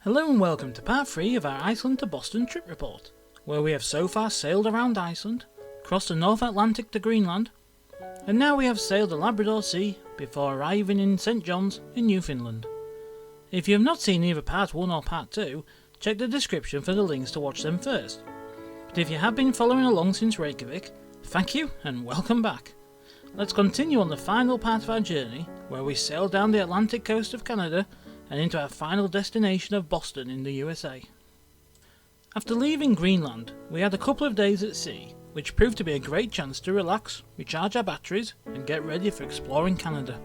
Hello and welcome to part 3 of our Iceland to Boston trip report, where we have so far sailed around Iceland, crossed the North Atlantic to Greenland, and now we have sailed the Labrador Sea before arriving in St John's in Newfoundland. If you have not seen either part 1 or part 2, check the description for the links to watch them first. But if you have been following along since Reykjavik, thank you and welcome back. Let's continue on the final part of our journey, where we sail down the Atlantic coast of Canada and into our final destination of Boston in the USA. After leaving Greenland, we had a couple of days at sea, which proved to be a great chance to relax, recharge our batteries, and get ready for exploring Canada.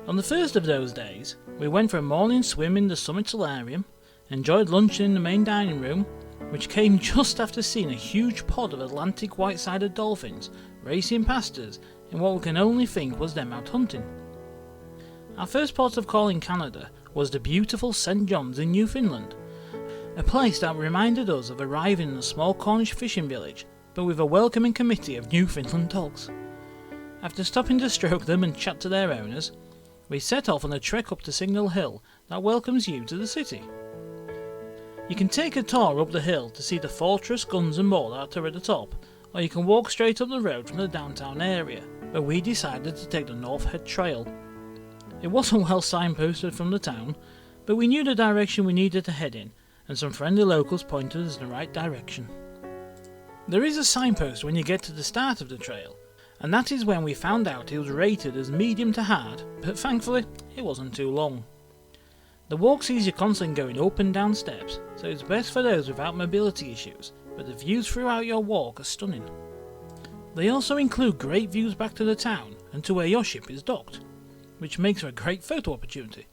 On the first of those days, we went for a morning swim in the Summit Solarium, enjoyed lunch in the main dining room, which came just after seeing a huge pod of Atlantic white-sided dolphins racing past us in what we can only think was them out hunting. Our first port of call in Canada was the beautiful St John's in Newfoundland, a place that reminded us of arriving in a small Cornish fishing village, but with a welcoming committee of Newfoundland dogs. After stopping to stroke them and chat to their owners, we set off on a trek up to Signal Hill that welcomes you to the city. You can take a tour up the hill to see the fortress, guns and mortar at the top, or you can walk straight up the road from the downtown area, but we decided to take the North Head Trail. It wasn't well signposted from the town, but we knew the direction we needed to head in, and some friendly locals pointed us in the right direction. There is a signpost when you get to the start of the trail, and that is when we found out it was rated as medium to hard, but thankfully it wasn't too long. The walk sees you constantly going up and down steps, so it's best for those without mobility issues, but the views throughout your walk are stunning. They also include great views back to the town and to where your ship is docked, which makes for a great photo opportunity.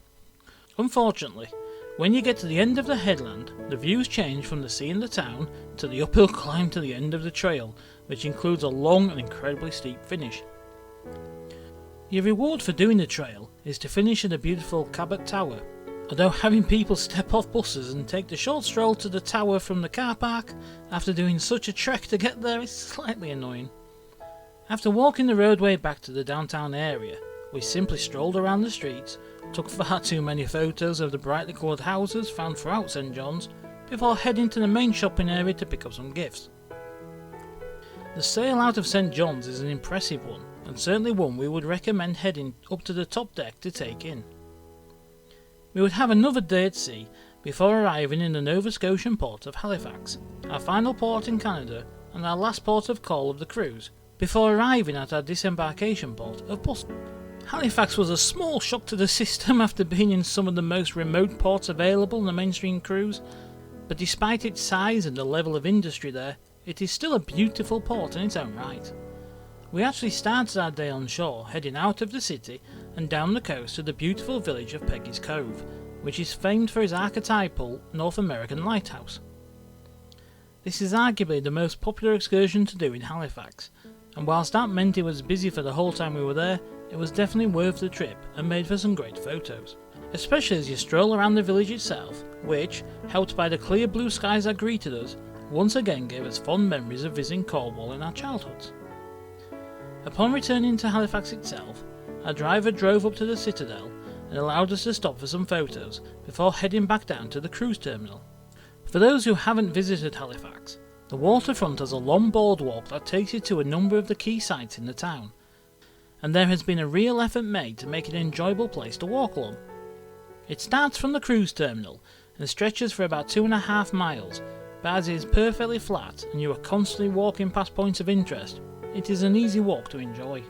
Unfortunately, when you get to the end of the headland, the views change from the sea and the town to the uphill climb to the end of the trail, which includes a long and incredibly steep finish. Your reward for doing the trail is to finish at the beautiful Cabot Tower, although having people step off buses and take the short stroll to the tower from the car park after doing such a trek to get there is slightly annoying. After walking the roadway back to the downtown area, we simply strolled around the streets, took far too many photos of the brightly coloured houses found throughout St John's, before heading to the main shopping area to pick up some gifts. The sail out of St John's is an impressive one, and certainly one we would recommend heading up to the top deck to take in. We would have another day at sea before arriving in the Nova Scotian port of Halifax, our final port in Canada and our last port of call of the cruise, before arriving at our disembarkation port of Boston. Halifax was a small shock to the system after being in some of the most remote ports available on a mainstream cruise, but despite its size and the level of industry there, it is still a beautiful port in its own right. We actually started our day on shore, heading out of the city and down the coast to the beautiful village of Peggys Cove, which is famed for its archetypal North American lighthouse. This is arguably the most popular excursion to do in Halifax, and whilst that meant it was busy for the whole time we were there, it was definitely worth the trip and made for some great photos, especially as you stroll around the village itself, which, helped by the clear blue skies that greeted us, once again gave us fond memories of visiting Cornwall in our childhoods. Upon returning to Halifax itself, our driver drove up to the Citadel and allowed us to stop for some photos before heading back down to the cruise terminal. For those who haven't visited Halifax, the waterfront has a long boardwalk that takes you to a number of the key sites in the town, and there has been a real effort made to make it an enjoyable place to walk along. It starts from the cruise terminal and stretches for about 2.5 miles, but as it is perfectly flat and you are constantly walking past points of interest, it is an easy walk to enjoy.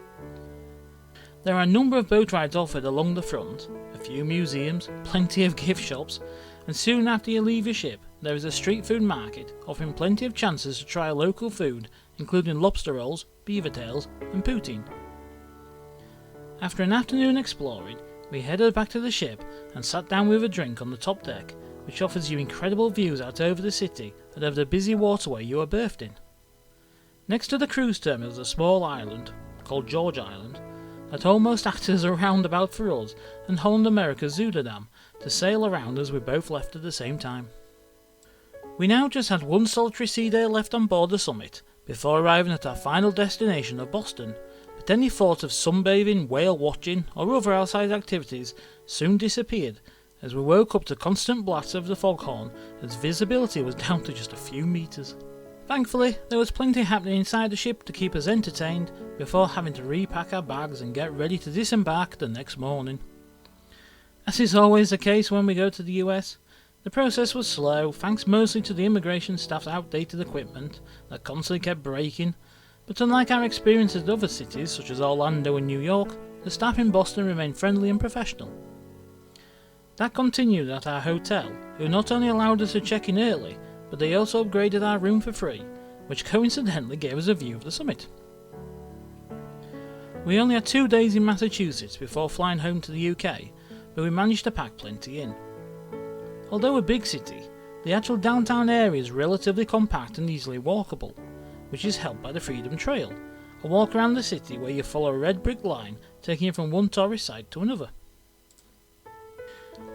There are a number of boat rides offered along the front, a few museums, plenty of gift shops, and soon after you leave your ship there is a street food market offering plenty of chances to try local food, including lobster rolls, beaver tails and poutine. After an afternoon exploring, we headed back to the ship and sat down with a drink on the top deck, which offers you incredible views out over the city and over the busy waterway you are berthed in. Next to the cruise terminal is a small island, called George Island, that almost acted as a roundabout for us and Holland America's Zuidam to sail around as we both left at the same time. We now just had one solitary sea day left on board the Summit before arriving at our final destination of Boston, but any thought of sunbathing, whale watching or other outside activities soon disappeared as we woke up to constant blasts of the foghorn as visibility was down to just a few metres. Thankfully, there was plenty happening inside the ship to keep us entertained before having to repack our bags and get ready to disembark the next morning. As is always the case when we go to the US, the process was slow, thanks mostly to the immigration staff's outdated equipment that constantly kept breaking, but unlike our experiences at other cities such as Orlando and New York, the staff in Boston remained friendly and professional. That continued at our hotel, who not only allowed us to check in early, but they also upgraded our room for free, which coincidentally gave us a view of the summit. We only had 2 days in Massachusetts before flying home to the UK, but we managed to pack plenty in. Although a big city, the actual downtown area is relatively compact and easily walkable, which is helped by the Freedom Trail, a walk around the city where you follow a red brick line taking you from one tourist site to another.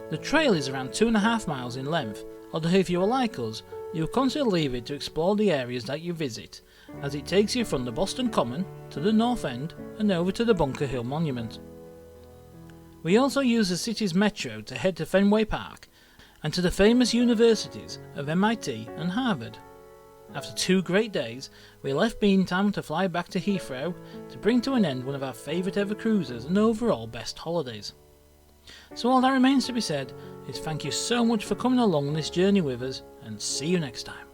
The trail is around 2.5 miles in length, although if you are like us, you will consider leave it to explore the areas that you visit, as it takes you from the Boston Common to the North End and over to the Bunker Hill Monument. We also use the city's metro to head to Fenway Park and to the famous universities of MIT and Harvard. After 2 great days, we left Beantown to fly back to Heathrow to bring to an end one of our favourite ever cruises and overall best holidays. So all that remains to be said is thank you so much for coming along this journey with us, and see you next time.